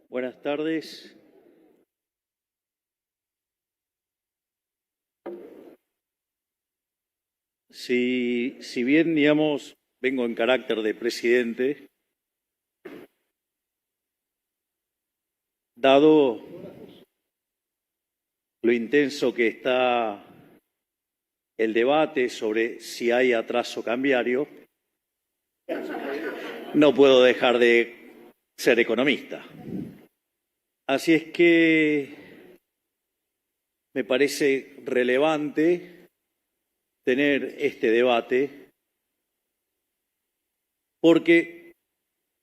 Buenas tardes. Si bien, digamos, vengo en carácter de presidente, dado lo intenso que está el debate sobre si hay atraso cambiario, no puedo dejar de ser economista. Así es que me parece relevante tener este debate porque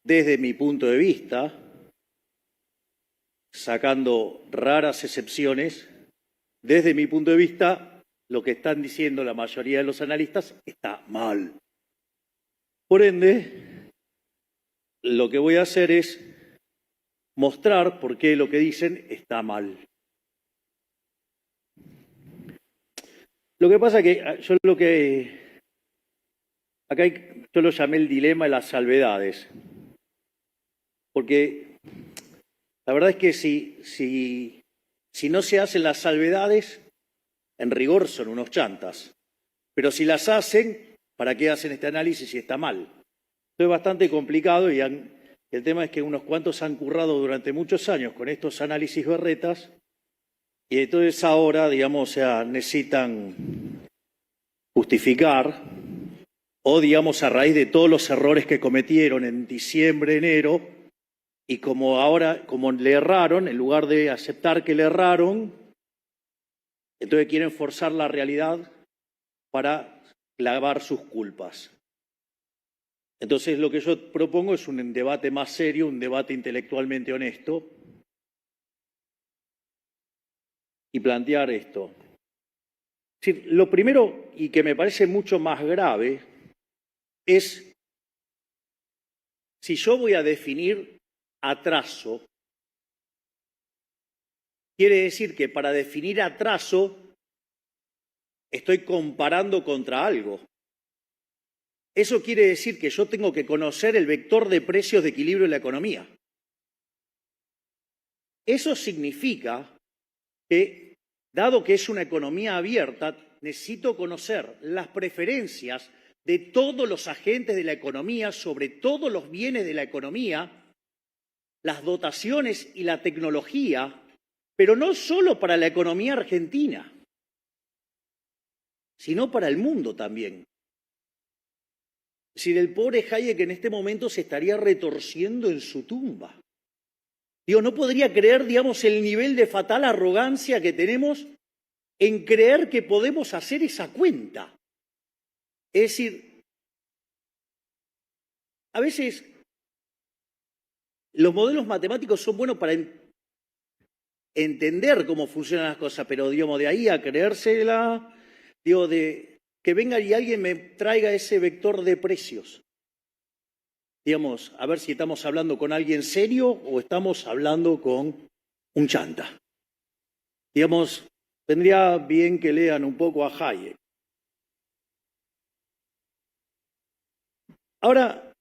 desde mi punto de vista, sacando raras excepciones, desde mi punto de vista, lo que están diciendo la mayoría de los analistas está mal. Por ende, lo que voy a hacer es mostrar por qué lo que dicen está mal. Lo que pasa es que yo lo llamé el dilema de las salvedades, porque la verdad es que si no se hacen las salvedades, en rigor son unos chantas, pero si las hacen, ¿para qué hacen este análisis si está mal? Esto es bastante complicado y el tema es que unos cuantos han currado durante muchos años con estos análisis berretas y entonces ahora, digamos, necesitan justificar o, digamos, a raíz de todos los errores que cometieron en diciembre, enero, y como le erraron, en lugar de aceptar que le erraron, entonces quieren forzar la realidad para clavar sus culpas. Entonces lo que yo propongo es un debate más serio, un debate intelectualmente honesto, y plantear esto. Es decir, lo primero, y que me parece mucho más grave, es si yo voy a definir atraso, quiere decir que para definir atraso estoy comparando contra algo. Eso quiere decir que yo tengo que conocer el vector de precios de equilibrio de la economía. Eso significa que, dado que es una economía abierta, necesito conocer las preferencias de todos los agentes de la economía sobre todos los bienes de la economía, las dotaciones y la tecnología, pero no solo para la economía argentina, sino para el mundo también. Es decir, el pobre Hayek en este momento se estaría retorciendo en su tumba. No podría creer, digamos, el nivel de fatal arrogancia que tenemos en creer que podemos hacer esa cuenta. Es decir, a veces los modelos matemáticos son buenos para entender cómo funcionan las cosas, pero, digamos, de ahí a creérsela, de que venga y alguien me traiga ese vector de precios. Digamos, a ver si estamos hablando con alguien serio o estamos hablando con un chanta. Digamos, vendría bien que lean un poco a Hayek. Ahora,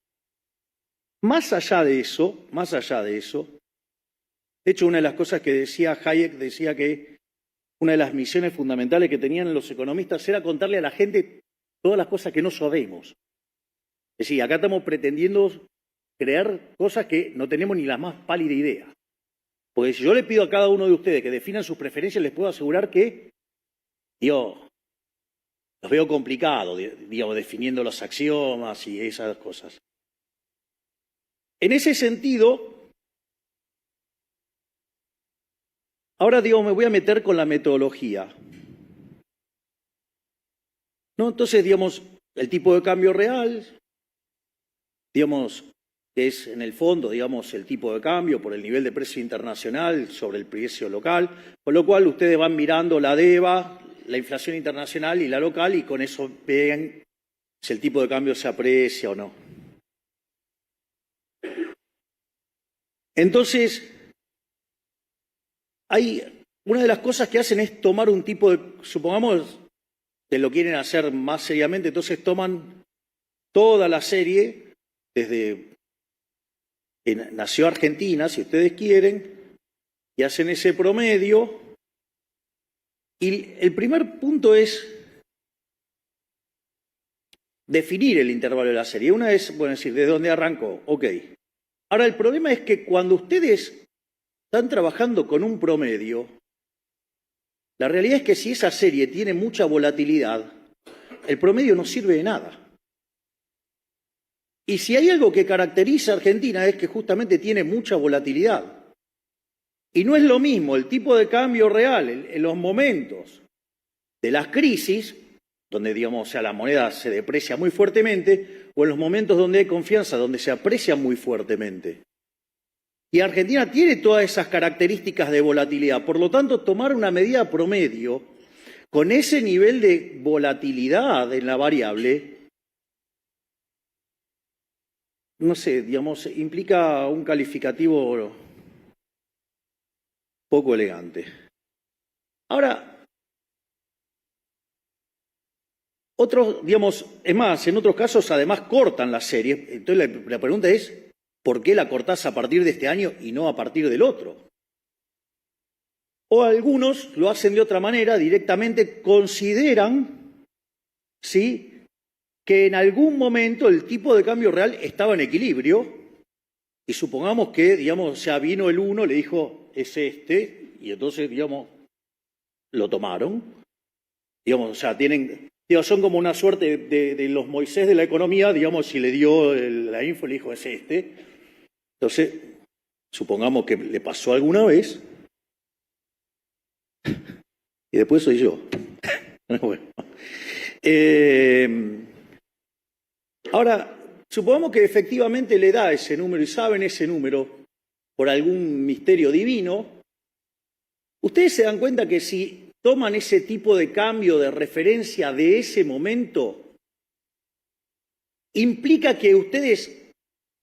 más allá de eso, de hecho, una de las cosas que decía Hayek, decía que una de las misiones fundamentales que tenían los economistas era contarle a la gente todas las cosas que no sabemos. Es decir, acá estamos pretendiendo crear cosas que no tenemos ni la más pálida idea. Porque si yo le pido a cada uno de ustedes que definan sus preferencias, les puedo asegurar que, los veo complicados, digamos, definiendo los axiomas y esas cosas. En ese sentido, ahora, me voy a meter con la metodología. Entonces, el tipo de cambio real, que es en el fondo, el tipo de cambio por el nivel de precio internacional sobre el precio local, con lo cual ustedes van mirando la DEVA, la inflación internacional y la local, y con eso ven si el tipo de cambio se aprecia o no. Entonces, una de las cosas que hacen es tomar un tipo de, supongamos que lo quieren hacer más seriamente, entonces toman toda la serie desde nació Argentina, si ustedes quieren, y hacen ese promedio. Y el primer punto es definir el intervalo de la serie. Una es, bueno, decir, ¿de dónde arrancó? Ok. Ahora, el problema es que cuando ustedes están trabajando con un promedio, la realidad es que si esa serie tiene mucha volatilidad, el promedio no sirve de nada. Y si hay algo que caracteriza a Argentina es que justamente tiene mucha volatilidad. Y no es lo mismo el tipo de cambio real en los momentos de las crisis, donde digamos, o sea, la moneda se deprecia muy fuertemente, o en los momentos donde hay confianza, donde se aprecia muy fuertemente. Y Argentina tiene todas esas características de volatilidad. Por lo tanto, tomar una medida promedio con ese nivel de volatilidad en la variable, no sé, digamos, implica un calificativo poco elegante. Ahora, otros, digamos, es más, en otros casos además cortan la serie. Entonces la pregunta es, ¿por qué la cortás a partir de este año y no a partir del otro? O algunos lo hacen de otra manera, directamente consideran, ¿sí?, que en algún momento el tipo de cambio real estaba en equilibrio y supongamos que, digamos, o sea, vino el uno, le dijo, es este, y entonces, digamos, lo tomaron. Digamos, o sea, tienen, digamos, son como una suerte de los Moisés de la economía, digamos, si le dio la info, le dijo, es este. Entonces, supongamos que le pasó alguna vez y después soy yo. Bueno. Ahora, supongamos que efectivamente le da ese número y saben ese número por algún misterio divino. Ustedes se dan cuenta que si toman ese tipo de cambio de referencia de ese momento, implica que ustedes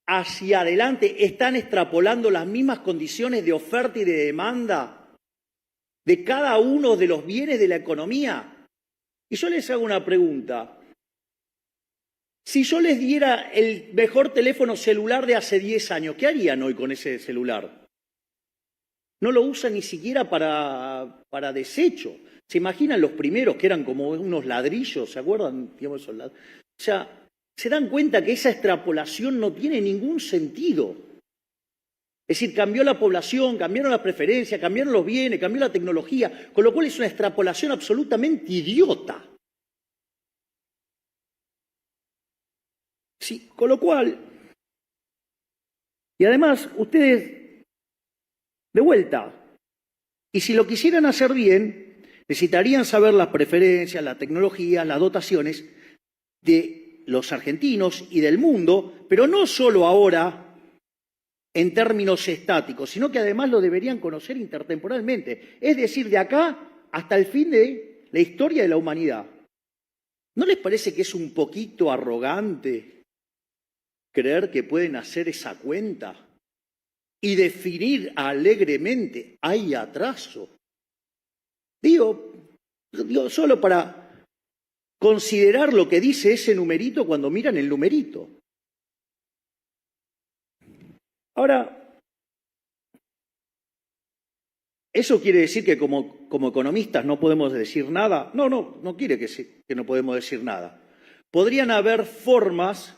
hacia adelante están extrapolando las mismas condiciones de oferta y de demanda de cada uno de los bienes de la economía. Y yo les hago una pregunta. Si yo les diera el mejor teléfono celular de hace 10 años, ¿qué harían hoy con ese celular? No lo usan ni siquiera para desecho. ¿Se imaginan los primeros que eran como unos ladrillos? ¿Se acuerdan? Digamos, esos ladrillos. O sea, se dan cuenta que esa extrapolación no tiene ningún sentido. Es decir, cambió la población, cambiaron las preferencias, cambiaron los bienes, cambió la tecnología, con lo cual es una extrapolación absolutamente idiota. Sí, con lo cual, y además, ustedes, de vuelta, y si lo quisieran hacer bien, necesitarían saber las preferencias, la tecnología, las dotaciones de los argentinos y del mundo, pero no solo ahora en términos estáticos, sino que además lo deberían conocer intertemporalmente, es decir, de acá hasta el fin de la historia de la humanidad. ¿No les parece que es un poquito arrogante creer que pueden hacer esa cuenta y definir alegremente, hay atraso? Digo solo para considerar lo que dice ese numerito cuando miran el numerito. Ahora, ¿eso quiere decir que como economistas no podemos decir nada? No quiere que no podemos decir nada. Podrían haber formas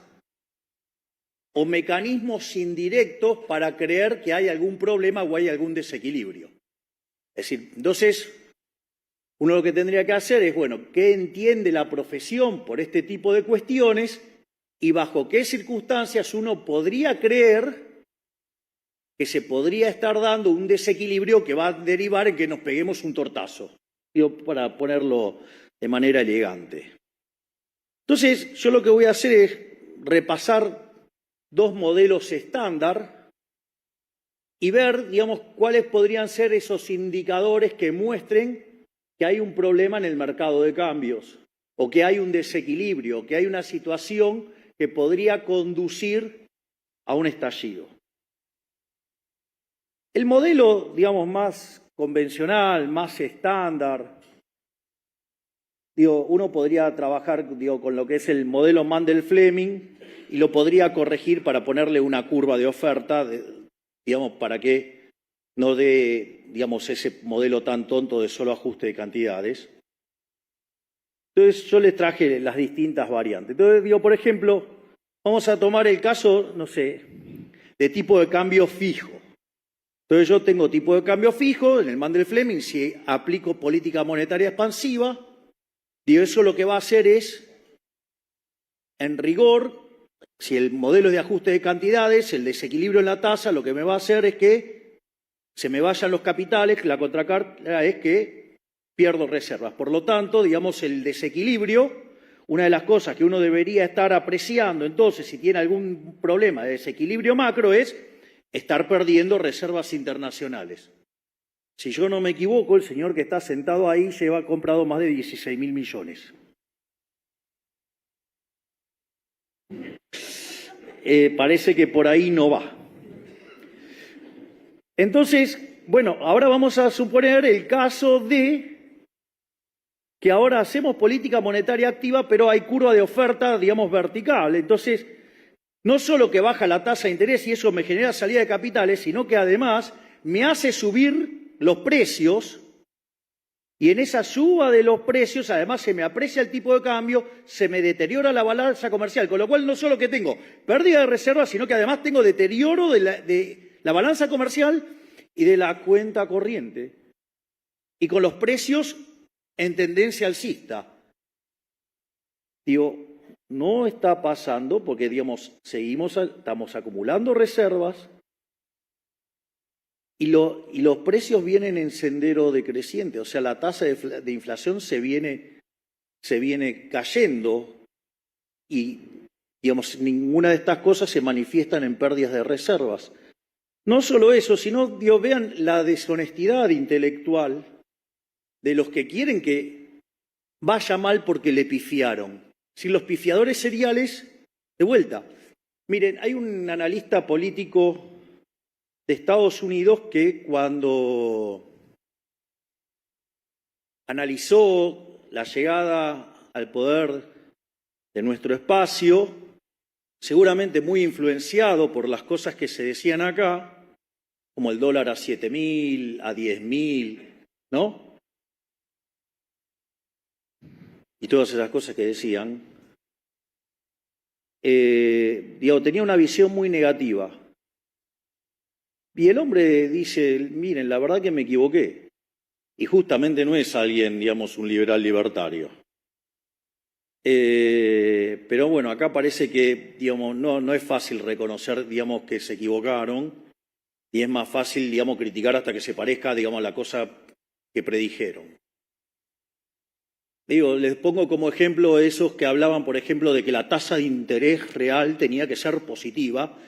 o mecanismos indirectos para creer que hay algún problema o hay algún desequilibrio. Es decir, entonces, uno lo que tendría que hacer es, bueno, ¿qué entiende la profesión por este tipo de cuestiones y bajo qué circunstancias uno podría creer que se podría estar dando un desequilibrio que va a derivar en que nos peguemos un tortazo? Digo, para ponerlo de manera elegante. Entonces, yo lo que voy a hacer es repasar dos modelos estándar y ver, digamos, cuáles podrían ser esos indicadores que muestren que hay un problema en el mercado de cambios o que hay un desequilibrio, que hay una situación que podría conducir a un estallido. El modelo, digamos, más convencional, más estándar, uno podría trabajar, con lo que es el modelo Mandel-Fleming, y lo podría corregir para ponerle una curva de oferta, digamos, para que no dé, digamos, ese modelo tan tonto de solo ajuste de cantidades. Entonces, yo les traje las distintas variantes. Entonces, digo, por ejemplo, vamos a tomar el caso, no sé, de tipo de cambio fijo. Entonces, yo tengo tipo de cambio fijo en el Mandel-Fleming, si aplico política monetaria expansiva, digo, eso lo que va a hacer es, en rigor, si el modelo es de ajuste de cantidades, el desequilibrio en la tasa, lo que me va a hacer es que se me vayan los capitales, la contracara es que pierdo reservas. Por lo tanto, digamos, el desequilibrio, una de las cosas que uno debería estar apreciando, entonces, si tiene algún problema de desequilibrio macro, es estar perdiendo reservas internacionales. Si yo no me equivoco, el señor que está sentado ahí lleva comprado más de 16.000 millones. Parece que por ahí no va. Entonces, bueno, ahora vamos a suponer el caso de que ahora hacemos política monetaria activa, pero hay curva de oferta, digamos, vertical. Entonces, no solo que baja la tasa de interés y eso me genera salida de capitales, sino que además me hace subir los precios y en esa suba de los precios además se me aprecia el tipo de cambio, se me deteriora la balanza comercial, con lo cual no solo que tengo pérdida de reservas, sino que además tengo deterioro de la balanza comercial y de la cuenta corriente. Y con los precios en tendencia alcista. Digo, no está pasando porque, digamos, estamos acumulando reservas y los precios vienen en sendero decreciente, o sea, la tasa de inflación se viene cayendo y, digamos, ninguna de estas cosas se manifiestan en pérdidas de reservas. No solo eso, sino, digo, vean la deshonestidad intelectual de los que quieren que vaya mal porque le pifiaron. Si los pifiadores seriales, de vuelta. Miren, hay un analista político de Estados Unidos que cuando analizó la llegada al poder de nuestro espacio, seguramente muy influenciado por las cosas que se decían acá, como el dólar a 7.000, a 10.000, ¿no? Y todas esas cosas que decían, digo, tenía una visión muy negativa. Y el hombre dice, miren, la verdad que me equivoqué. Y justamente no es alguien, digamos, un liberal libertario. Pero bueno, acá parece que, digamos, no es fácil reconocer, digamos, que se equivocaron. Y es más fácil, digamos, criticar hasta que se parezca, digamos, a la cosa que predijeron. Digo, les pongo como ejemplo esos que hablaban, por ejemplo, de que la tasa de interés real tenía que ser positiva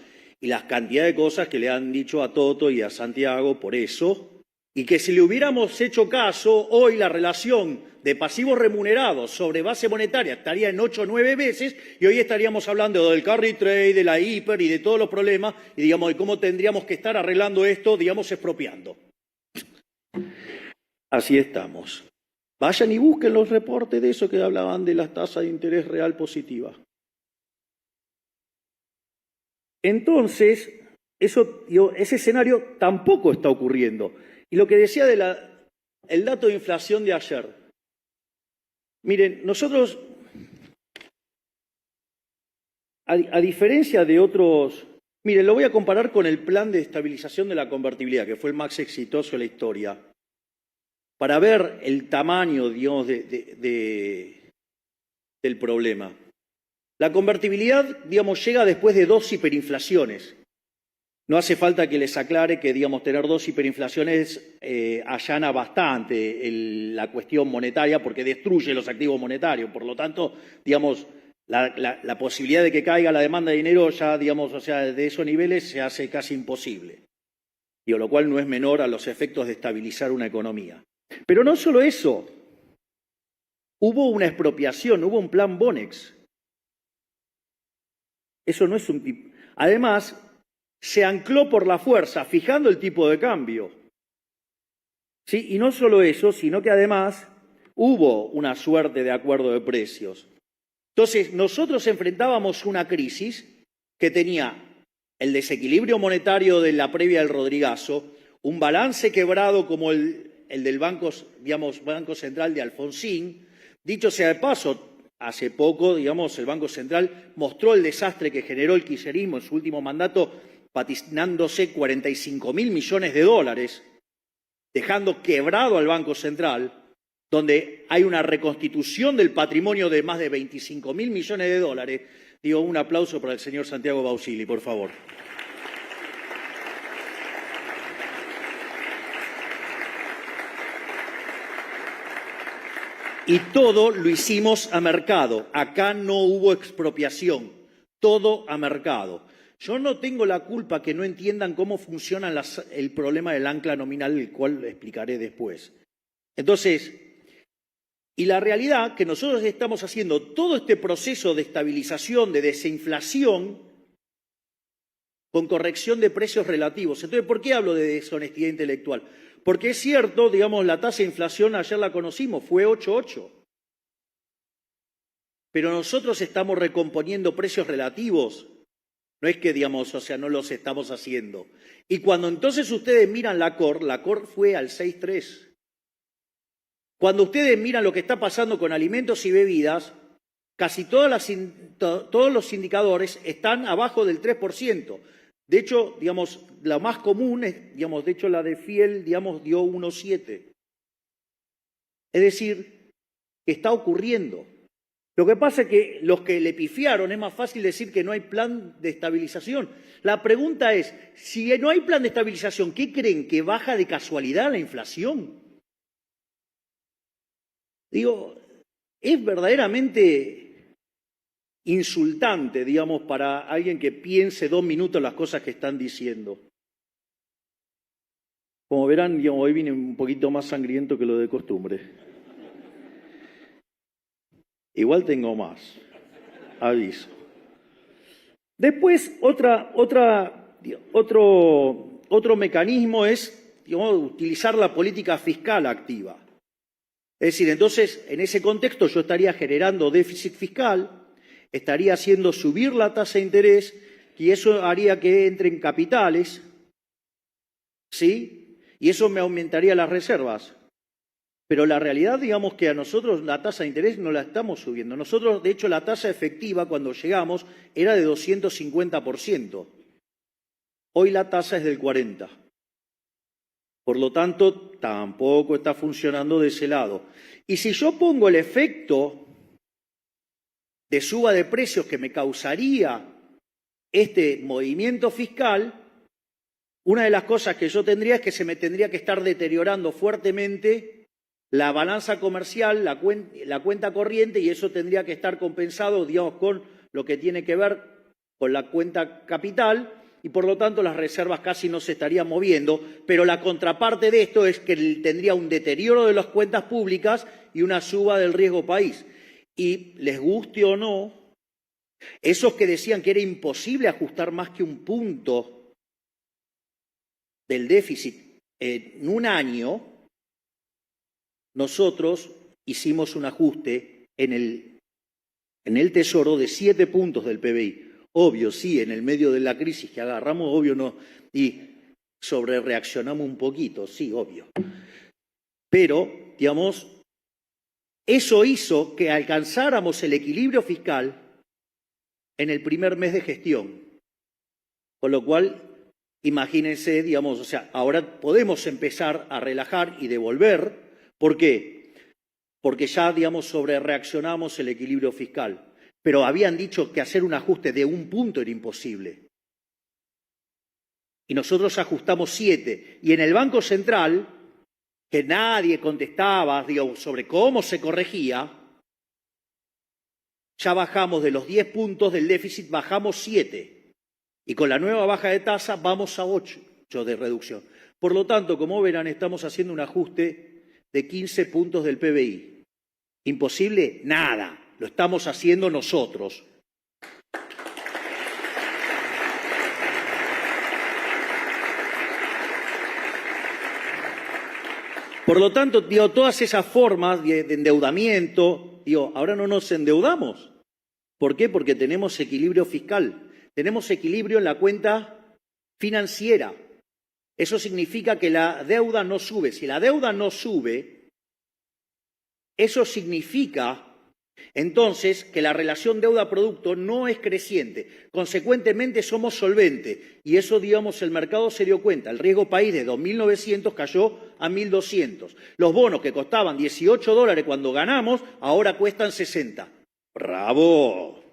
y las cantidades de cosas que le han dicho a Toto y a Santiago por eso, y que si le hubiéramos hecho caso, hoy la relación de pasivos remunerados sobre base monetaria estaría en 8 o 9 veces y hoy estaríamos hablando del carry trade, de la hiper y de todos los problemas y, digamos, de cómo tendríamos que estar arreglando esto, digamos, expropiando. Así estamos. Vayan y busquen los reportes de eso que hablaban de las tasas de interés real positivas. Entonces, ese escenario tampoco está ocurriendo. Y lo que decía el dato de inflación de ayer. Miren, nosotros, a diferencia de otros, miren, lo voy a comparar con el plan de estabilización de la convertibilidad, que fue el más exitoso de la historia, para ver el tamaño, digamos, del problema. La convertibilidad, digamos, llega después de 2 hiperinflaciones. No hace falta que les aclare que, digamos, tener 2 hiperinflaciones allana bastante la cuestión monetaria porque destruye los activos monetarios. Por lo tanto, digamos, la posibilidad de que caiga la demanda de dinero ya, digamos, o sea, de esos niveles se hace casi imposible. Digo, lo cual no es menor a los efectos de estabilizar una economía. Pero no solo eso, hubo una expropiación, hubo un plan Bonex. Eso no es un tipo. Además, se ancló por la fuerza, fijando el tipo de cambio. ¿Sí? Y no solo eso, sino que además hubo una suerte de acuerdo de precios. Entonces, nosotros enfrentábamos una crisis que tenía el desequilibrio monetario de la previa del Rodrigazo, un balance quebrado como el del Banco Central de Alfonsín. Dicho sea de paso, hace poco, el Banco Central mostró el desastre que generó el kirchnerismo en su último mandato, patinándose 45.000 millones de dólares, dejando quebrado al Banco Central, donde hay una reconstitución del patrimonio de más de 25.000 millones de dólares. Un aplauso para el señor Santiago Bausili, por favor. Y todo lo hicimos a mercado. Acá no hubo expropiación. Todo a mercado. Yo no tengo la culpa que no entiendan cómo funciona el problema del ancla nominal, el cual explicaré después. Entonces, y la realidad que nosotros estamos haciendo todo este proceso de estabilización, de desinflación, con corrección de precios relativos. Entonces, ¿por qué hablo de deshonestidad intelectual? Porque es cierto, la tasa de inflación ayer la conocimos, fue 8,8. Pero nosotros estamos recomponiendo precios relativos. No es que, no los estamos haciendo. Y cuando entonces ustedes miran la COR fue al 6,3. Cuando ustedes miran lo que está pasando con alimentos y bebidas, casi todos los indicadores están abajo del 3%. De hecho, la más común es, de hecho la de Fiel, dio 1,7. Es decir, que está ocurriendo. Lo que pasa es que los que le pifiaron, es más fácil decir que no hay plan de estabilización. La pregunta es, si no hay plan de estabilización, ¿qué creen? ¿Que baja de casualidad la inflación? Es verdaderamente insultante, para alguien que piense 2 minutos las cosas que están diciendo. Como verán, hoy vine un poquito más sangriento que lo de costumbre. Igual tengo más, aviso. Después, otro mecanismo es, utilizar la política fiscal activa. Es decir, entonces, en ese contexto yo estaría generando déficit fiscal, estaría haciendo subir la tasa de interés y eso haría que entren capitales, ¿sí? Y eso me aumentaría las reservas. Pero la realidad, que a nosotros la tasa de interés no la estamos subiendo. Nosotros, de hecho, la tasa efectiva cuando llegamos era de 250%. Hoy la tasa es del 40%. Por lo tanto, tampoco está funcionando de ese lado. Y si yo pongo el efecto de suba de precios que me causaría este movimiento fiscal, una de las cosas que yo tendría es que se me tendría que estar deteriorando fuertemente la balanza comercial, la cuenta corriente, y eso tendría que estar compensado, con lo que tiene que ver con la cuenta capital, y por lo tanto las reservas casi no se estarían moviendo, pero la contraparte de esto es que tendría un deterioro de las cuentas públicas y una suba del riesgo país. Y les guste o no, esos que decían que era imposible ajustar más que un punto del déficit en un año, nosotros hicimos un ajuste en el Tesoro de 7 puntos del PBI. Obvio, sí, en el medio de la crisis que agarramos, obvio no, y sobrereaccionamos un poquito, sí, obvio. Pero, eso hizo que alcanzáramos el equilibrio fiscal en el primer mes de gestión. Con lo cual, imagínense, ahora podemos empezar a relajar y devolver. ¿Por qué? Porque ya, sobrereaccionamos el equilibrio fiscal. Pero habían dicho que hacer un ajuste de 1 punto era imposible. Y nosotros ajustamos 7. Y en el Banco Central, que nadie contestaba, sobre cómo se corregía, ya bajamos de los 10 puntos del déficit, bajamos 7. Y con la nueva baja de tasa vamos a 8 de reducción. Por lo tanto, como verán, estamos haciendo un ajuste de 15 puntos del PBI. ¿Imposible? Nada. Lo estamos haciendo nosotros. Por lo tanto, todas esas formas de endeudamiento, ahora no nos endeudamos. ¿Por qué? Porque tenemos equilibrio fiscal, tenemos equilibrio en la cuenta financiera. Eso significa que la deuda no sube. Si la deuda no sube, eso significa entonces que la relación deuda-producto no es creciente. Consecuentemente somos solventes y eso, digamos, el mercado se dio cuenta. El riesgo país de 2.900 cayó a 1.200. Los bonos que costaban $18 cuando ganamos ahora cuestan 60. ¡Bravo!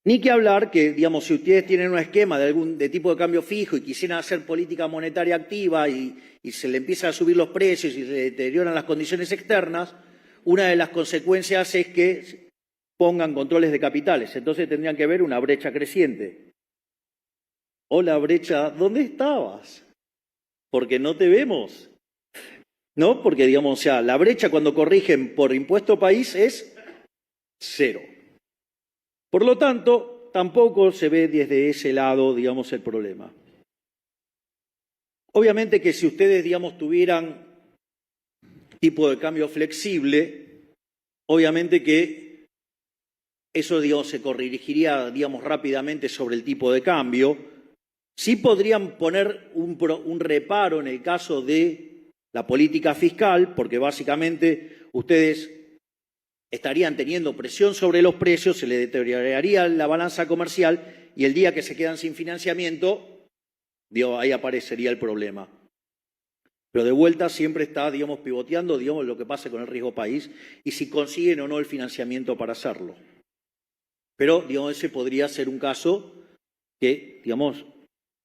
Ni que hablar que, digamos, si ustedes tienen un esquema de tipo de cambio fijo y quisieran hacer política monetaria activa y se le empiezan a subir los precios y se deterioran las condiciones externas, una de las consecuencias es que pongan controles de capitales. Entonces tendrían que ver una brecha creciente. Hola, brecha, ¿dónde estabas? Porque no te vemos. ¿No? Porque, digamos, o sea, la brecha cuando corrigen por impuesto país es 0. Por lo tanto, tampoco se ve desde ese lado, digamos, el problema. Obviamente que si ustedes, digamos, tuvieran tipo de cambio flexible, obviamente que eso, digamos, se corregiría, digamos, rápidamente sobre el tipo de cambio. Sí podrían poner un reparo en el caso de la política fiscal, porque básicamente ustedes estarían teniendo presión sobre los precios, se le deterioraría la balanza comercial y el día que se quedan sin financiamiento, ahí aparecería el problema. Pero de vuelta siempre está, digamos, pivoteando, digamos, lo que pase con el riesgo país y si consiguen o no el financiamiento para hacerlo. Pero, digamos, ese podría ser un caso que, digamos,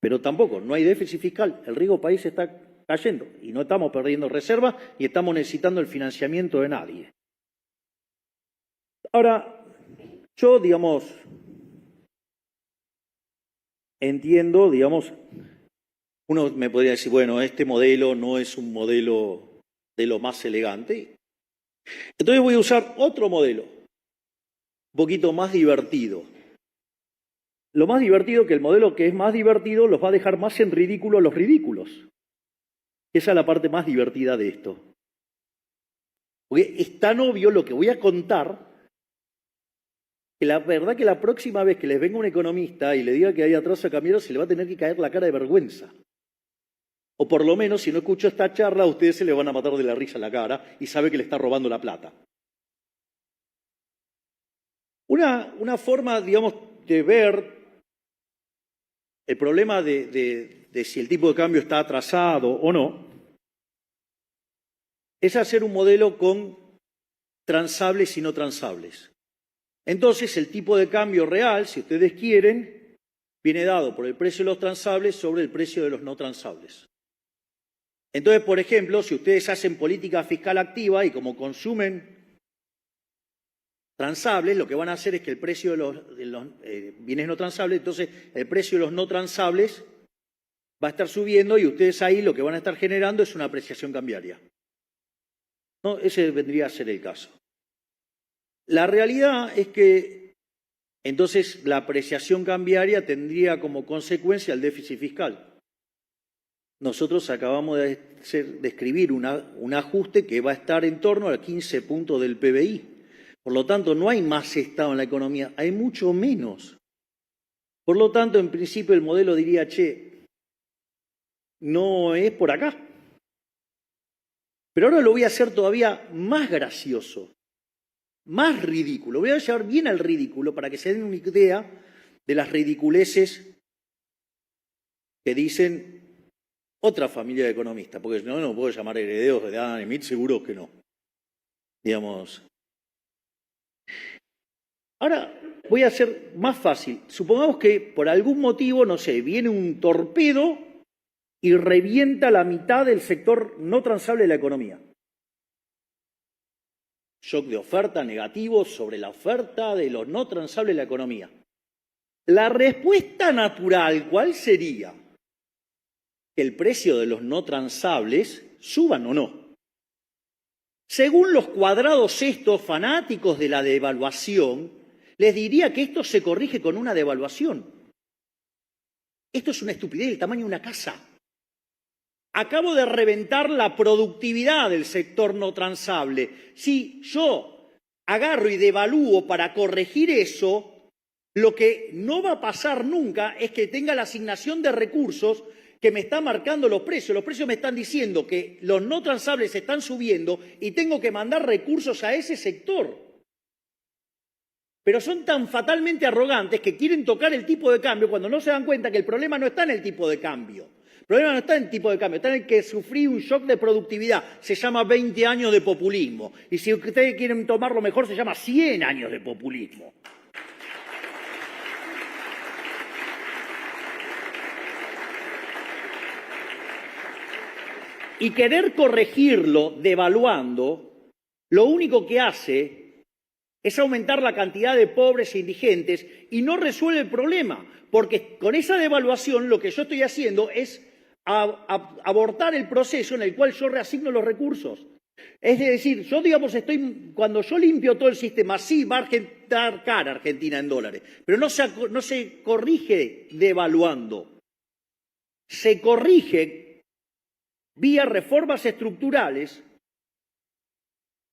pero tampoco, no hay déficit fiscal, el riesgo país está cayendo y no estamos perdiendo reservas y estamos necesitando el financiamiento de nadie. Ahora, yo, digamos, entiendo, digamos, uno me podría decir, bueno, este modelo no es un modelo de lo más elegante. Entonces voy a usar otro modelo, un poquito más divertido. Lo más divertido que el modelo que es más divertido los va a dejar más en ridículo a los ridículos. Esa es la parte más divertida de esto. Porque es tan obvio lo que voy a contar que la verdad que la próxima vez que les venga un economista y le diga que hay atraso cambiario se le va a tener que caer la cara de vergüenza. O por lo menos, si no escucho esta charla, a ustedes se le van a matar de la risa en la cara y sabe que le está robando la plata. Una forma, digamos, de ver el problema de si el tipo de cambio está atrasado o no, es hacer un modelo con transables y no transables. Entonces, el tipo de cambio real, si ustedes quieren, viene dado por el precio de los transables sobre el precio de los no transables. Entonces, por ejemplo, si ustedes hacen política fiscal activa y como consumen transables, lo que van a hacer es que el precio de los bienes no transables, entonces el precio de los no transables va a estar subiendo y ustedes ahí lo que van a estar generando es una apreciación cambiaria. ¿No? Ese vendría a ser el caso. La realidad es que entonces la apreciación cambiaria tendría como consecuencia el déficit fiscal. Nosotros acabamos de escribir un ajuste que va a estar en torno a 15 puntos del PBI. Por lo tanto, no hay más Estado en la economía, hay mucho menos. Por lo tanto, en principio el modelo diría, che, no es por acá. Pero ahora lo voy a hacer todavía más gracioso, más ridículo. Voy a llevar bien al ridículo para que se den una idea de las ridiculeces que dicen otra familia de economistas, porque si no, no puedo llamar herederos de Adam Smith, seguro que no. Digamos. Ahora voy a hacer más fácil. Supongamos que por algún motivo, no sé, viene un torpedo y revienta la mitad del sector no transable de la economía. Shock de oferta negativo sobre la oferta de los no transables de la economía. La respuesta natural, ¿cuál sería? Que el precio de los no transables suban o no. Según los cuadrados estos fanáticos de la devaluación, les diría que esto se corrige con una devaluación. Esto es una estupidez del tamaño de una casa. acabo de reventar la productividad del sector no transable. Si yo agarro y devalúo para corregir eso, lo que no va a pasar nunca es que tenga la asignación de recursos que me está marcando los precios. Los precios me están diciendo que los no transables están subiendo y tengo que mandar recursos a ese sector. Pero son tan fatalmente arrogantes que quieren tocar el tipo de cambio cuando no se dan cuenta que el problema no está en el tipo de cambio. El problema no está en el tipo de cambio, está en el que sufrí un shock de productividad. Se llama 20 años de populismo. Y si ustedes quieren tomarlo mejor, se llama 100 años de populismo. Y querer corregirlo devaluando, lo único que hace es aumentar la cantidad de pobres e indigentes y no resuelve el problema, porque con esa devaluación lo que yo estoy haciendo es abortar el proceso en el cual yo reasigno los recursos. Es decir, yo, digamos, cuando yo limpio todo el sistema, sí, va a estar cara Argentina en dólares, pero no se corrige devaluando, se corrige vía reformas estructurales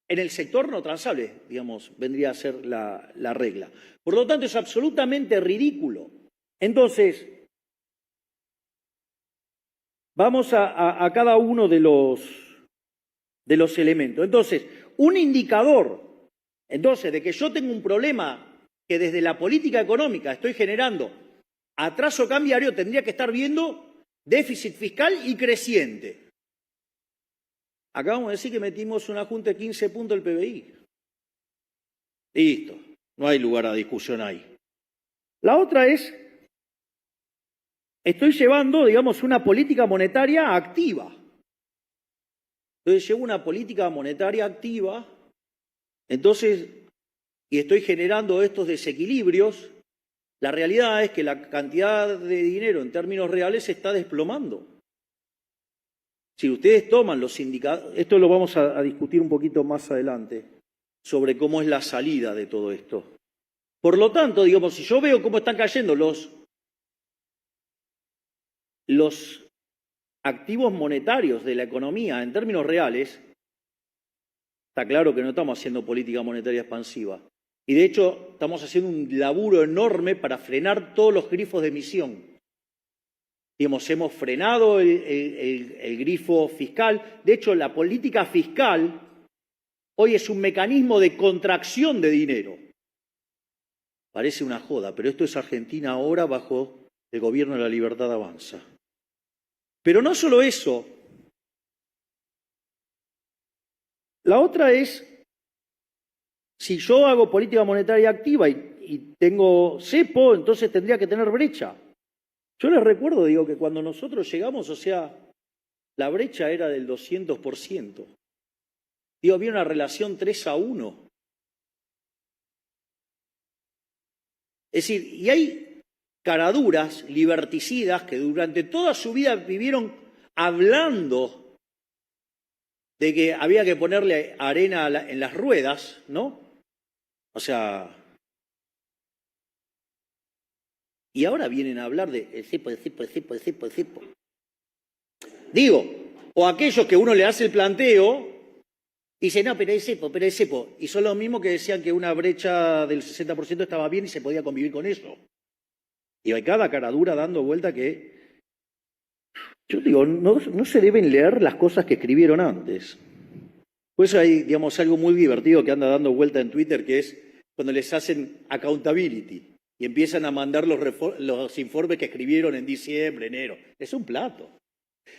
en el sector no transable, digamos, vendría a ser la regla. Por lo tanto, es absolutamente ridículo. Entonces, vamos a cada uno de los elementos. Entonces, un indicador, de que yo tengo un problema que desde la política económica estoy generando atraso cambiario, tendría que estar viendo déficit fiscal y creciente. Acabamos de decir que metimos un ajuste de 15 puntos del PBI. Listo, no hay lugar a discusión ahí. La otra es, estoy llevando, digamos, una política monetaria activa. Entonces llevo una política monetaria activa, y estoy generando estos desequilibrios. La realidad es que la cantidad de dinero en términos reales se está desplomando. Si ustedes toman los indicadores, esto lo vamos a discutir un poquito más adelante, sobre cómo es la salida de todo esto. Por lo tanto, digamos, si yo veo cómo están cayendo los activos monetarios de la economía en términos reales, está claro que no estamos haciendo política monetaria expansiva. Y de hecho, estamos haciendo un laburo enorme para frenar todos los grifos de emisión. Digamos, hemos frenado el grifo fiscal. De hecho, la política fiscal hoy es un mecanismo de contracción de dinero. Parece una joda, pero esto es Argentina ahora bajo el gobierno de La Libertad Avanza. Pero no solo eso. La otra es, si yo hago política monetaria activa y tengo cepo, entonces tendría que tener brecha. Yo les recuerdo, digo, que cuando nosotros llegamos, o sea, la brecha era del 200%. Digo, había una relación 3-1. Es decir, y hay caraduras liberticidas que durante toda su vida vivieron hablando de que había que ponerle arena en las ruedas, ¿no? O sea, y ahora vienen a hablar de el cepo. Digo, o aquellos que uno le hace el planteo y dice, no, pero es cepo. Y son los mismos que decían que una brecha del 60% estaba bien y se podía convivir con eso. Y hay cada caradura dando vuelta que... Yo digo, no se deben leer las cosas que escribieron antes. Por eso hay, digamos, algo muy divertido que anda dando vuelta en Twitter, que es cuando les hacen accountability y empiezan a mandar los informes que escribieron en diciembre, enero. Es un plato.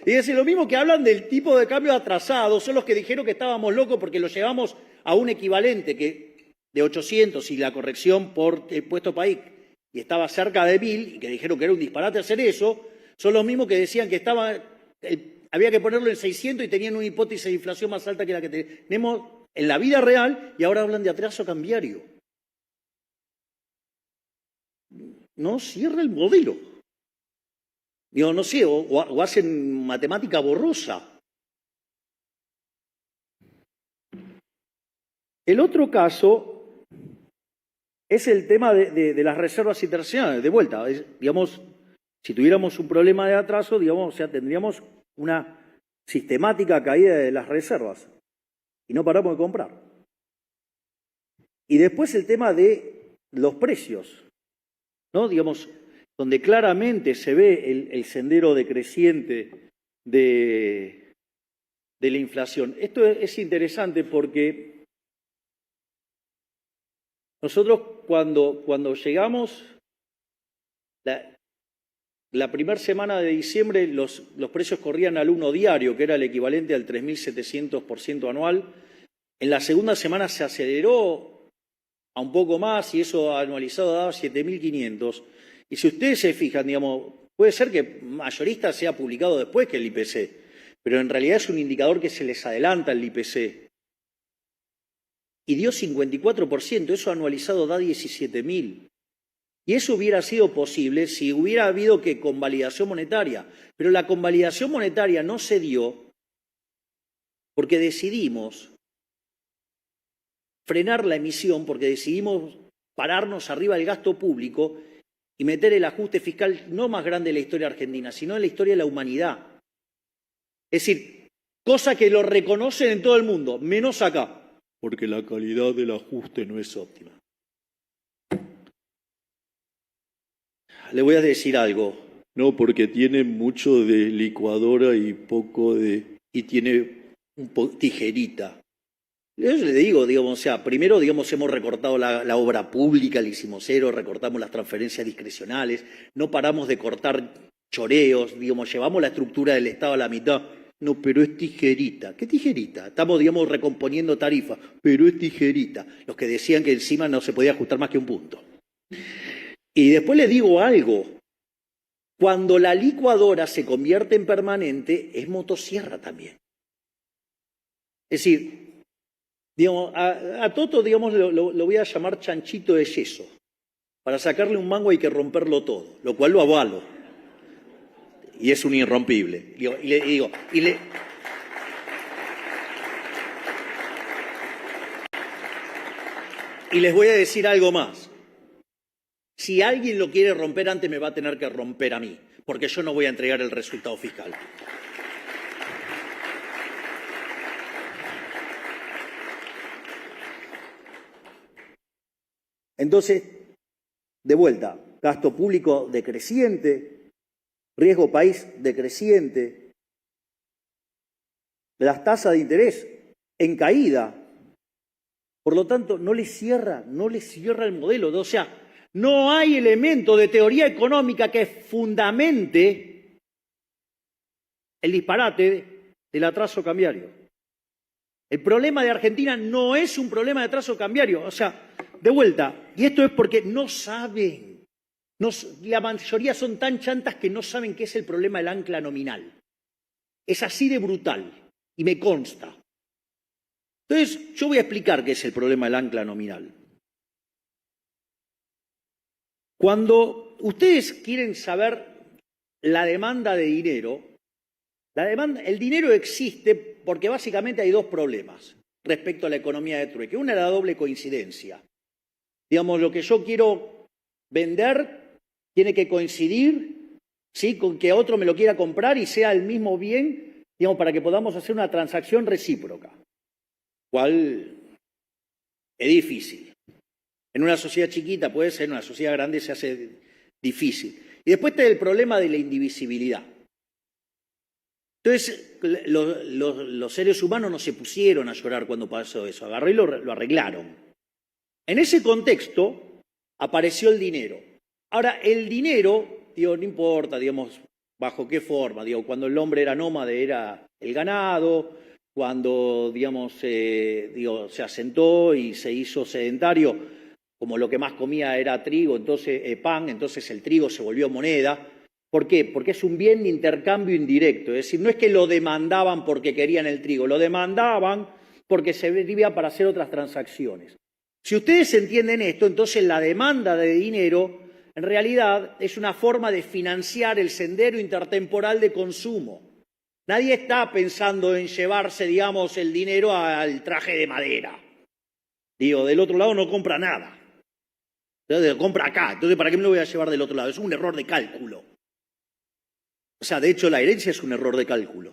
Y es lo mismo que hablan del tipo de cambio atrasado, son los que dijeron que estábamos locos porque lo llevamos a un equivalente de 800 y la corrección por puesto país y estaba cerca de 1000 y que dijeron que era un disparate hacer eso, son los mismos que decían que había que ponerlo en 600 y tenían una hipótesis de inflación más alta que la que tenemos en la vida real y ahora hablan de atraso cambiario. No cierra el modelo. Digo, no sé, o hacen matemática borrosa. El otro caso es el tema de las reservas internacionales. De vuelta, digamos, si tuviéramos un problema de atraso, digamos, o sea, tendríamos una sistemática caída de las reservas y no paramos de comprar. Y después el tema de los precios, ¿no? Digamos, donde claramente se ve el sendero decreciente de la inflación. Esto es interesante porque nosotros cuando llegamos, la primera semana de diciembre los precios corrían al 1 diario, que era el equivalente al 3.700% anual. En la segunda semana se aceleró a un poco más y eso anualizado daba 7.500. Y si ustedes se fijan, digamos, puede ser que mayorista sea publicado después que el IPC, pero en realidad es un indicador que se les adelanta el IPC. Y dio 54%, eso anualizado da 17.000. Y eso hubiera sido posible si hubiera habido que convalidación monetaria. Pero la convalidación monetaria no se dio porque decidimos frenar la emisión, porque decidimos pararnos arriba del gasto público y meter el ajuste fiscal no más grande de la historia argentina, sino de la historia de la humanidad. Es decir, cosa que lo reconocen en todo el mundo, menos acá, porque la calidad del ajuste no es óptima. Le voy a decir algo, no, porque tiene mucho de licuadora y poco de... y tiene tijerita. Yo le digo, digamos, o sea, primero, digamos, hemos recortado la obra pública, le hicimos cero, recortamos las transferencias discrecionales, no paramos de cortar choreos, digamos, llevamos la estructura del Estado a la mitad. No, pero es tijerita. ¿Qué tijerita? Estamos, digamos, recomponiendo tarifas, pero es tijerita. Los que decían que encima no se podía ajustar más que un punto. Y después les digo algo. Cuando la licuadora se convierte en permanente, es motosierra también. Es decir, digamos, a Toto, digamos, lo voy a llamar chanchito de yeso. Para sacarle un mango hay que romperlo todo, lo cual lo avalo. Y es un irrompible. Y les voy a decir algo más. Si alguien lo quiere romper antes, me va a tener que romper a mí, porque yo no voy a entregar el resultado fiscal. Entonces, de vuelta, gasto público decreciente, riesgo país decreciente, las tasas de interés en caída. Por lo tanto, no le cierra el modelo. O sea, no hay elemento de teoría económica que fundamente el disparate del atraso cambiario. El problema de Argentina no es un problema de atraso cambiario. O sea, de vuelta, y esto es porque no saben. La mayoría son tan chantas que no saben qué es el problema del ancla nominal. Es así de brutal, y me consta. Entonces, yo voy a explicar qué es el problema del ancla nominal. Cuando ustedes quieren saber la demanda de dinero, el dinero existe porque básicamente hay dos problemas respecto a la economía de trueque. Una es la doble coincidencia. Digamos, lo que yo quiero vender tiene que coincidir, ¿sí?, con que otro me lo quiera comprar y sea el mismo bien, digamos, para que podamos hacer una transacción recíproca. ¿Cuál? Es difícil. En una sociedad chiquita puede ser, en una sociedad grande se hace difícil. Y después está el problema de la indivisibilidad. Entonces, los seres humanos no se pusieron a llorar cuando pasó eso, agarró y lo arreglaron. En ese contexto apareció el dinero. Ahora, el dinero, digo, no importa, digamos, bajo qué forma, digo, cuando el hombre era nómade era el ganado, cuando, digamos, se asentó y se hizo sedentario, como lo que más comía era trigo, entonces pan, entonces el trigo se volvió moneda. ¿Por qué? Porque es un bien de intercambio indirecto, es decir, no es que lo demandaban porque querían el trigo, lo demandaban porque se servía para hacer otras transacciones. Si ustedes entienden esto, entonces la demanda de dinero en realidad es una forma de financiar el sendero intertemporal de consumo. Nadie está pensando en llevarse, digamos, el dinero al traje de madera. Digo, del otro lado no compra nada. Entonces lo compra acá. Entonces, ¿para qué me lo voy a llevar del otro lado? Es un error de cálculo. O sea, de hecho, la herencia es un error de cálculo.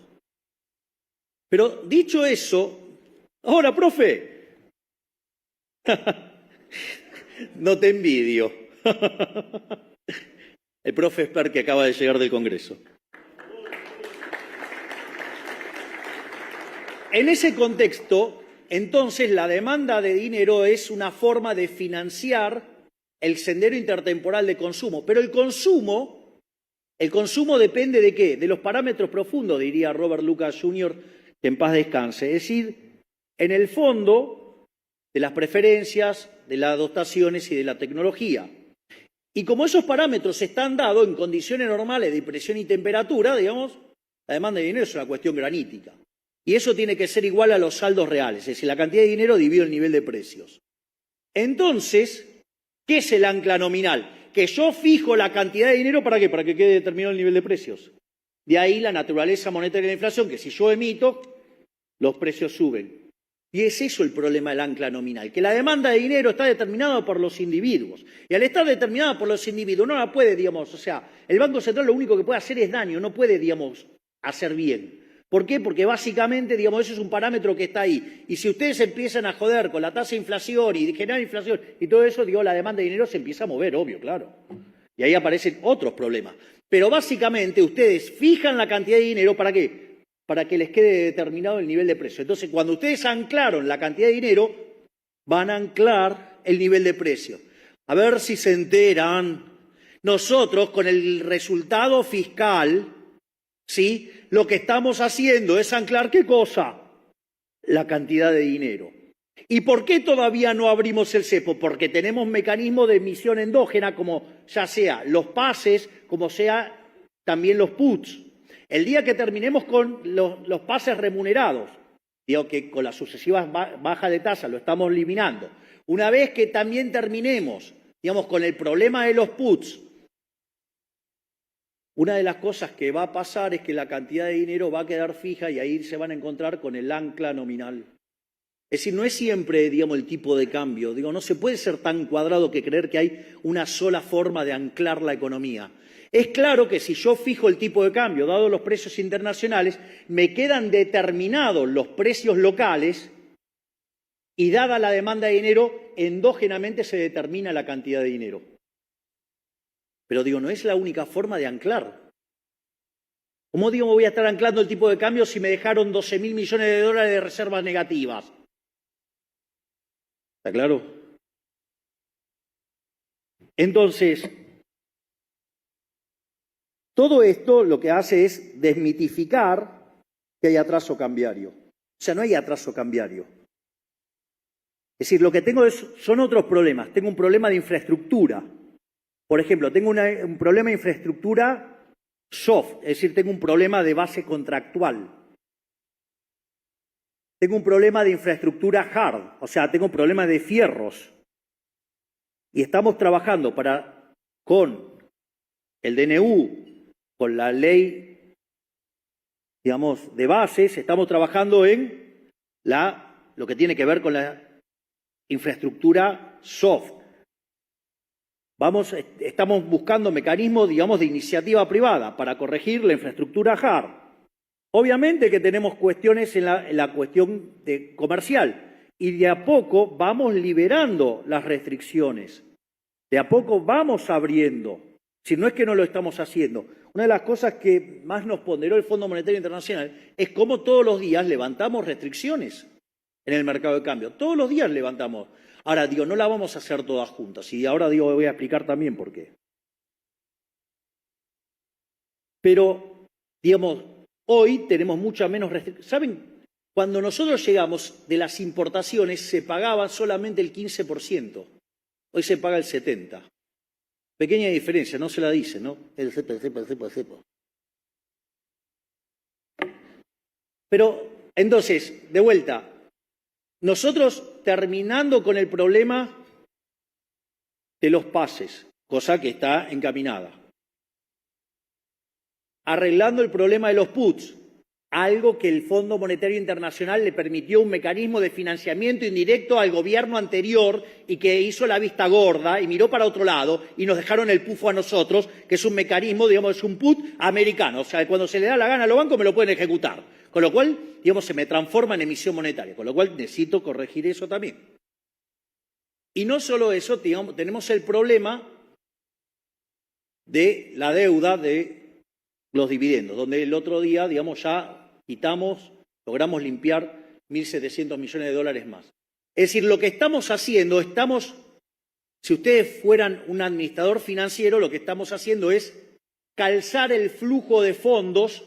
Pero dicho eso, ahora, profe, no te envidio. El profe Esper que acaba de llegar del Congreso. En ese contexto, entonces, la demanda de dinero es una forma de financiar el sendero intertemporal de consumo. Pero el consumo depende ¿de qué? De los parámetros profundos, diría Robert Lucas Jr., que en paz descanse. Es decir, en el fondo, de las preferencias, de las dotaciones y de la tecnología. Y como esos parámetros están dados en condiciones normales de presión y temperatura, digamos, la demanda de dinero es una cuestión granítica. Y eso tiene que ser igual a los saldos reales, es decir, la cantidad de dinero dividido el nivel de precios. Entonces, ¿qué es el ancla nominal? Que yo fijo la cantidad de dinero, ¿para qué? Para que quede determinado el nivel de precios. De ahí la naturaleza monetaria de la inflación, que si yo emito, los precios suben. Y es eso el problema del ancla nominal, que la demanda de dinero está determinada por los individuos. Y al estar determinada por los individuos, no la puede, digamos, o sea, el Banco Central lo único que puede hacer es daño, no puede, digamos, hacer bien. ¿Por qué? Porque básicamente, digamos, eso es un parámetro que está ahí. Y si ustedes empiezan a joder con la tasa de inflación y generar inflación y todo eso, digo, la demanda de dinero se empieza a mover, obvio, claro. Y ahí aparecen otros problemas. Pero básicamente ustedes fijan la cantidad de dinero, ¿para qué? Para que les quede determinado el nivel de precio. Entonces, cuando ustedes anclaron la cantidad de dinero, van a anclar el nivel de precio. A ver si se enteran. Nosotros, con el resultado fiscal, ¿sí? Lo que estamos haciendo es anclar, ¿qué cosa? La cantidad de dinero. ¿Y por qué todavía no abrimos el cepo? Porque tenemos mecanismos de emisión endógena, como ya sea los pases, como sea también los puts. El día que terminemos con los pases remunerados, digo que con las sucesivas bajas de tasa lo estamos eliminando. Una vez que también terminemos, digamos, con el problema de los puts, una de las cosas que va a pasar es que la cantidad de dinero va a quedar fija y ahí se van a encontrar con el ancla nominal. Es decir, no es siempre, digamos, el tipo de cambio. Digo, no se puede ser tan cuadrado que creer que hay una sola forma de anclar la economía. Es claro que si yo fijo el tipo de cambio, dado los precios internacionales, me quedan determinados los precios locales y dada la demanda de dinero, endógenamente se determina la cantidad de dinero. Pero digo, no es la única forma de anclar. ¿Cómo digo voy a estar anclando el tipo de cambio si me dejaron 12.000 millones de dólares de reservas negativas? ¿Está claro? Entonces, todo esto lo que hace es desmitificar que hay atraso cambiario. O sea, no hay atraso cambiario. Es decir, lo que tengo son otros problemas. Tengo un problema de infraestructura. Por ejemplo, tengo un problema de infraestructura soft, es decir, tengo un problema de base contractual. Tengo un problema de infraestructura hard, o sea, tengo un problema de fierros. Y estamos trabajando con el DNU, con la ley, digamos, de bases, estamos trabajando en lo que tiene que ver con la infraestructura soft. Estamos buscando mecanismos, digamos, de iniciativa privada para corregir la infraestructura hard. Obviamente que tenemos cuestiones en la cuestión comercial y de a poco vamos liberando las restricciones. De a poco vamos abriendo. Si no es que no lo estamos haciendo. Una de las cosas que más nos ponderó el Fondo Monetario Internacional es cómo todos los días levantamos restricciones en el mercado de cambio. Todos los días levantamos. Ahora, digo, no la vamos a hacer todas juntas. Y ahora, digo, voy a explicar también por qué. Pero, digamos, hoy tenemos mucha menos restricciones. ¿Saben? Cuando nosotros llegamos de las importaciones se pagaba solamente el 15%. Hoy se paga el 70%. Pequeña diferencia, no se la dice, ¿no? El cepo. Pero, entonces, de vuelta, nosotros terminando con el problema de los pases, cosa que está encaminada. Arreglando el problema de los puts, algo que el Fondo Monetario Internacional le permitió un mecanismo de financiamiento indirecto al gobierno anterior y que hizo la vista gorda y miró para otro lado y nos dejaron el pufo a nosotros, que es un mecanismo, digamos, es un put americano. O sea, cuando se le da la gana a los bancos me lo pueden ejecutar. Con lo cual, digamos, se me transforma en emisión monetaria, con lo cual necesito corregir eso también. Y no solo eso, digamos, tenemos el problema de la deuda de los dividendos, donde el otro día, digamos, ya logramos limpiar 1.700 millones de dólares más. Es decir, lo que estamos haciendo, si ustedes fueran un administrador financiero, lo que estamos haciendo es calzar el flujo de fondos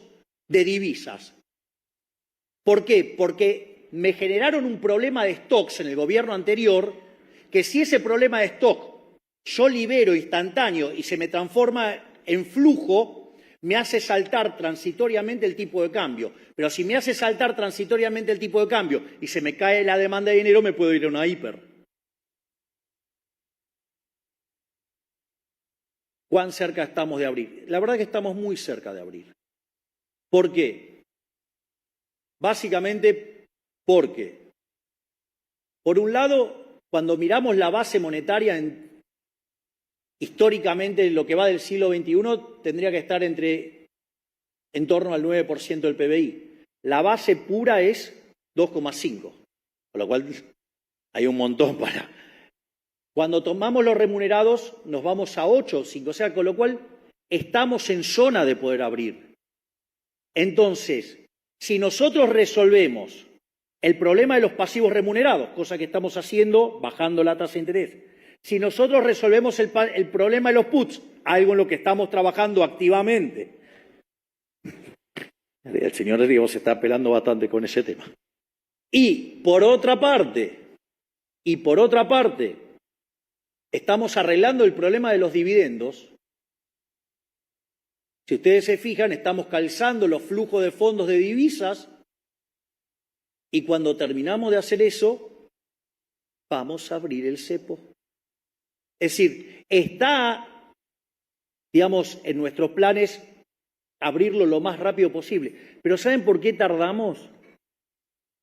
de divisas. ¿Por qué? Porque me generaron un problema de stocks en el gobierno anterior, que si ese problema de stock yo libero instantáneo y se me transforma en flujo, me hace saltar transitoriamente el tipo de cambio. Pero si me hace saltar transitoriamente el tipo de cambio y se me cae la demanda de dinero, me puedo ir a una hiper. ¿Cuán cerca estamos de abrir? La verdad es que estamos muy cerca de abrir. ¿Por qué? Básicamente porque, por un lado, cuando miramos la base monetaria históricamente, lo que va del siglo XXI tendría que estar en torno al 9% del PBI. La base pura es 2,5, con lo cual hay un montón para... Cuando tomamos los remunerados nos vamos a 8 o 5, o sea, con lo cual estamos en zona de poder abrir. Entonces, si nosotros resolvemos el problema de los pasivos remunerados, cosa que estamos haciendo bajando la tasa de interés, si nosotros resolvemos el problema de los puts, algo en lo que estamos trabajando activamente, el señor Riego se está pelando bastante con ese tema. Y por otra parte, estamos arreglando el problema de los dividendos. Si ustedes se fijan, estamos calzando los flujos de fondos de divisas y cuando terminamos de hacer eso, vamos a abrir el cepo. Es decir, está, digamos, en nuestros planes abrirlo lo más rápido posible. Pero ¿saben por qué tardamos?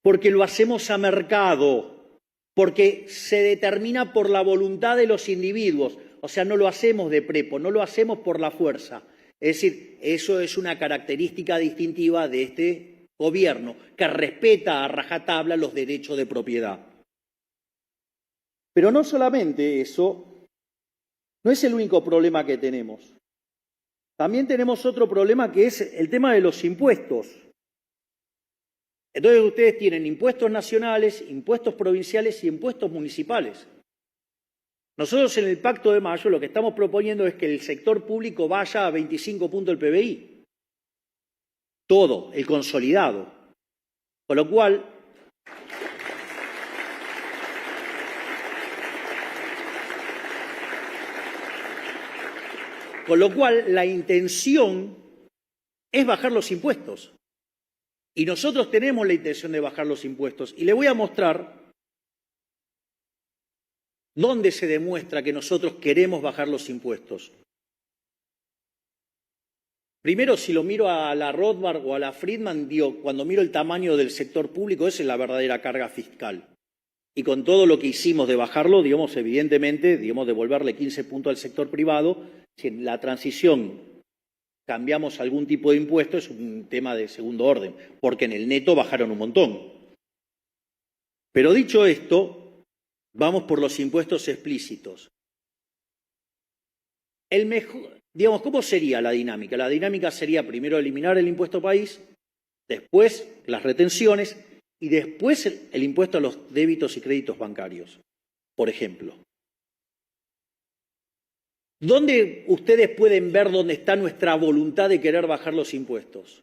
Porque lo hacemos a mercado, porque se determina por la voluntad de los individuos. O sea, no lo hacemos de prepo, no lo hacemos por la fuerza. Es decir, eso es una característica distintiva de este gobierno, que respeta a rajatabla los derechos de propiedad. Pero no solamente eso, no es el único problema que tenemos. También tenemos otro problema que es el tema de los impuestos. Entonces ustedes tienen impuestos nacionales, impuestos provinciales y impuestos municipales. Nosotros en el Pacto de Mayo lo que estamos proponiendo es que el sector público vaya a 25 puntos del PBI. Todo, el consolidado. Con lo cual, la intención es bajar los impuestos. Y nosotros tenemos la intención de bajar los impuestos. Y le voy a mostrar dónde se demuestra que nosotros queremos bajar los impuestos. Primero, si lo miro a la Rothbard o a la Friedman, cuando miro el tamaño del sector público, esa es la verdadera carga fiscal. Y con todo lo que hicimos de bajarlo, digamos, evidentemente, digamos, devolverle 15 puntos al sector privado, si en la transición cambiamos algún tipo de impuesto, es un tema de segundo orden, porque en el neto bajaron un montón. Pero dicho esto, vamos por los impuestos explícitos. Digamos, ¿cómo sería la dinámica? La dinámica sería primero eliminar el impuesto país, después las retenciones y después el impuesto a los débitos y créditos bancarios, por ejemplo. ¿Dónde ustedes pueden ver dónde está nuestra voluntad de querer bajar los impuestos?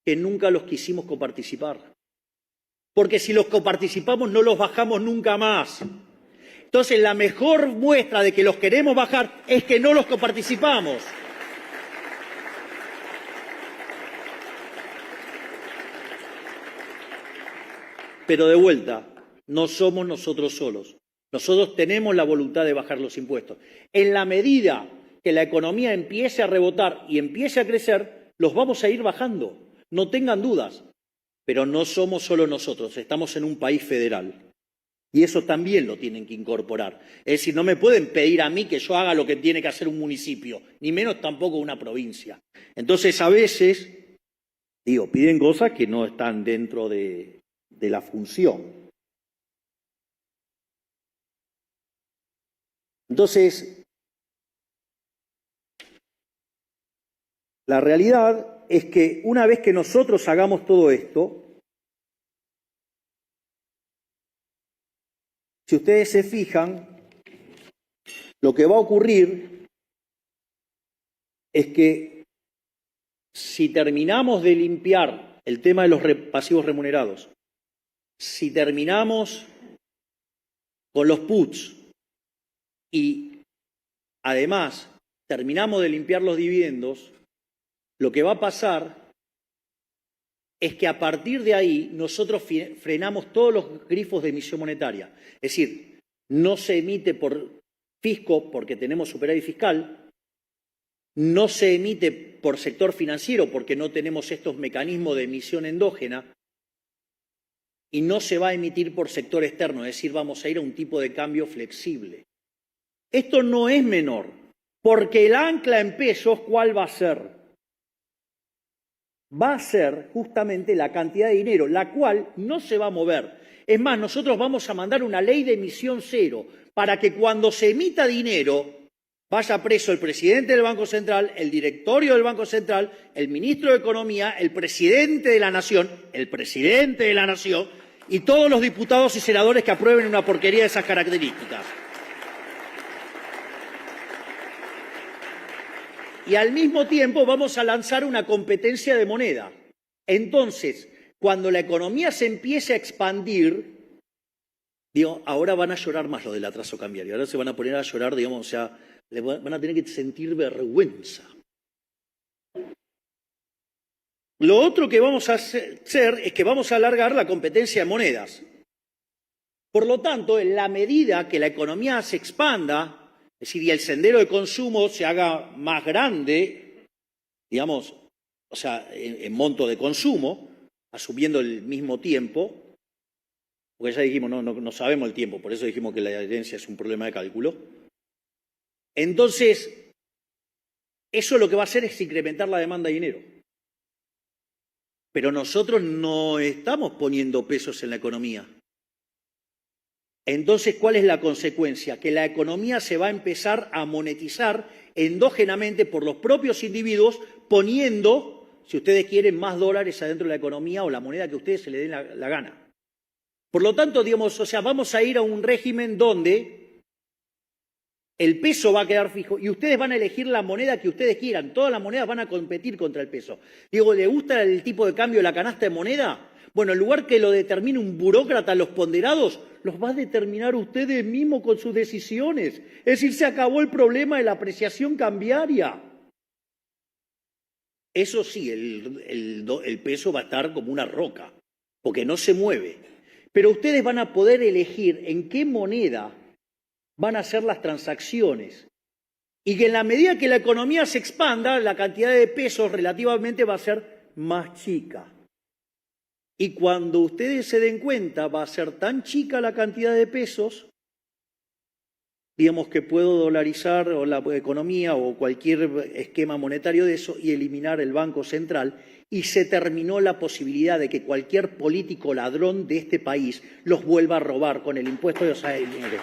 Que nunca los quisimos coparticipar. Porque si los coparticipamos no los bajamos nunca más. Entonces la mejor muestra de que los queremos bajar es que no los coparticipamos. Pero de vuelta, no somos nosotros solos. Nosotros tenemos la voluntad de bajar los impuestos. En la medida que la economía empiece a rebotar y empiece a crecer, los vamos a ir bajando. No tengan dudas. Pero no somos solo nosotros, estamos en un país federal. Y eso también lo tienen que incorporar. Es decir, no me pueden pedir a mí que yo haga lo que tiene que hacer un municipio, ni menos tampoco una provincia. Entonces, a veces, Digo, piden cosas que no están dentro de la función. Entonces, la realidad es que una vez que nosotros hagamos todo esto, si ustedes se fijan, lo que va a ocurrir es que si terminamos de limpiar el tema de los pasivos remunerados, si terminamos con los puts y además terminamos de limpiar los dividendos, lo que va a pasar es que a partir de ahí nosotros frenamos todos los grifos de emisión monetaria. Es decir, no se emite por fisco porque tenemos superávit fiscal, no se emite por sector financiero porque no tenemos estos mecanismos de emisión endógena y no se va a emitir por sector externo, es decir, vamos a ir a un tipo de cambio flexible. Esto no es menor, porque el ancla en pesos, ¿cuál va a ser? Va a ser justamente la cantidad de dinero, la cual no se va a mover. Es más, nosotros vamos a mandar una ley de emisión cero para que cuando se emita dinero vaya preso el presidente del Banco Central, el directorio del Banco Central, el ministro de Economía, el presidente de la Nación y todos los diputados y senadores que aprueben una porquería de esas características. Y al mismo tiempo vamos a lanzar una competencia de moneda. Entonces, cuando la economía se empiece a expandir, digo, ahora van a llorar más lo del atraso cambiario, ahora se van a poner a llorar, digamos, o sea, van a tener que sentir vergüenza. Lo otro que vamos a hacer es que vamos a alargar la competencia de monedas. Por lo tanto, en la medida que la economía se expanda, es decir, y el sendero de consumo se haga más grande, digamos, o sea, en monto de consumo, asumiendo el mismo tiempo, porque ya dijimos, no sabemos el tiempo, por eso dijimos que la herencia es un problema de cálculo. Entonces, eso lo que va a hacer es incrementar la demanda de dinero. Pero nosotros no estamos poniendo pesos en la economía. Entonces, ¿cuál es la consecuencia? Que la economía se va a empezar a monetizar endógenamente por los propios individuos, poniendo, si ustedes quieren, más dólares adentro de la economía o la moneda que a ustedes se les dé la gana. Por lo tanto, digamos, o sea, vamos a ir a un régimen donde el peso va a quedar fijo y ustedes van a elegir la moneda que ustedes quieran. Todas las monedas van a competir contra el peso. Digo, ¿le gusta el tipo de cambio de la canasta de moneda? Bueno, en lugar que lo determine un burócrata, los ponderados, los va a determinar ustedes mismos con sus decisiones. Es decir, se acabó el problema de la apreciación cambiaria. Eso sí, el peso va a estar como una roca, porque no se mueve. Pero ustedes van a poder elegir en qué moneda van a hacer las transacciones. Y que en la medida que la economía se expanda, la cantidad de pesos relativamente va a ser más chica. Y cuando ustedes se den cuenta, va a ser tan chica la cantidad de pesos, digamos que puedo dolarizar o la economía o cualquier esquema monetario de eso y eliminar el Banco Central. Y se terminó la posibilidad de que cualquier político ladrón de este país los vuelva a robar con el impuesto de dinero.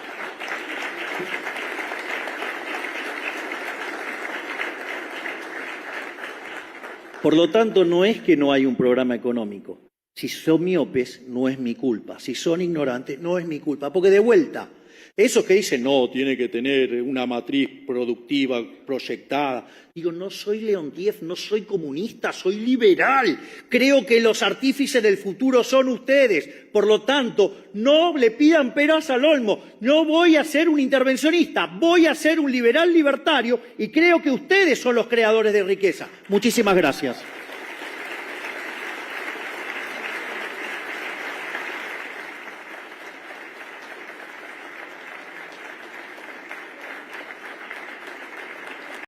Por lo tanto, no es que no hay un programa económico. Si son miopes, no es mi culpa. Si son ignorantes, no es mi culpa. Porque de vuelta, esos que dicen, no, tiene que tener una matriz productiva proyectada. Digo, no soy Leontiev, no soy comunista, soy liberal. Creo que los artífices del futuro son ustedes. Por lo tanto, no le pidan peras al olmo. No voy a ser un intervencionista, voy a ser un liberal libertario y creo que ustedes son los creadores de riqueza. Muchísimas gracias.